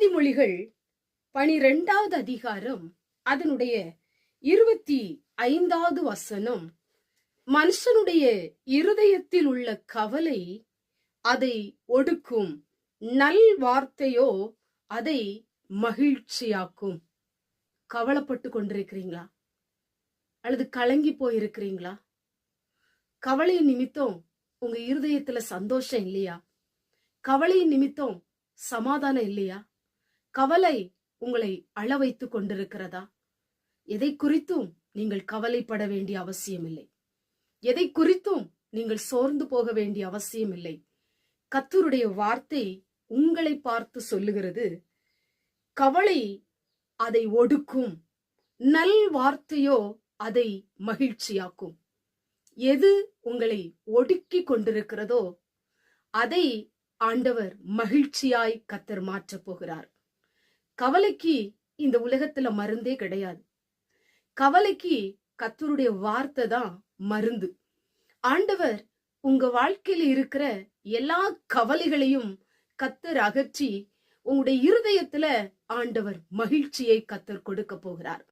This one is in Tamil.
நீதிமொழிகள் 12வது அதிகாரம் அதனுடைய 25வது வசனம், மனுஷனுடைய இருதயத்தில் உள்ள கவலை அதை ஒடுக்கும், நல் வார்த்தையோ அதை மகிழ்ச்சியாக்கும். கவலைப்பட்டு கொண்டிருக்கிறீங்களா? அல்லது கலங்கி போயிருக்கிறீங்களா? கவலை நிமித்தம் உங்க இருதயத்துல சந்தோஷம் இல்லையா? கவலை நிமித்தம் சமாதானம் இல்லையா? கவலை உங்களை அழ வைத்துக் கொண்டிருக்கிறதா? எதை குறித்தும் நீங்கள் கவலைப்பட வேண்டிய அவசியம் இல்லை. எதை குறித்தும் நீங்கள் சோர்ந்து போக வேண்டிய அவசியம் இல்லை. கர்த்தருடைய வார்த்தை உங்களை பார்த்து சொல்லுகிறது, கவலை அதை ஒடுக்கும், நல் வார்த்தையோ அதை மகிழ்ச்சியாக்கும். எது உங்களை ஒடுக்கி கொண்டிருக்கிறதோ அதை ஆண்டவர் மகிழ்ச்சியாய் கர்த்தர் மாற்றப் போகிறார். கவலைக்கு இந்த உலகத்துல மருந்தே கிடையாது. கவலைக்கு கர்த்தருடைய வார்த்தை தான் மருந்து. ஆண்டவர் உங்க வாழ்க்கையில இருக்கிற எல்லா கவலைகளையும் கர்த்தர் அகற்றி உங்களுடைய இருதயத்துல ஆண்டவர் மகிழ்ச்சியை கர்த்தர் கொடுக்க போகிறார்.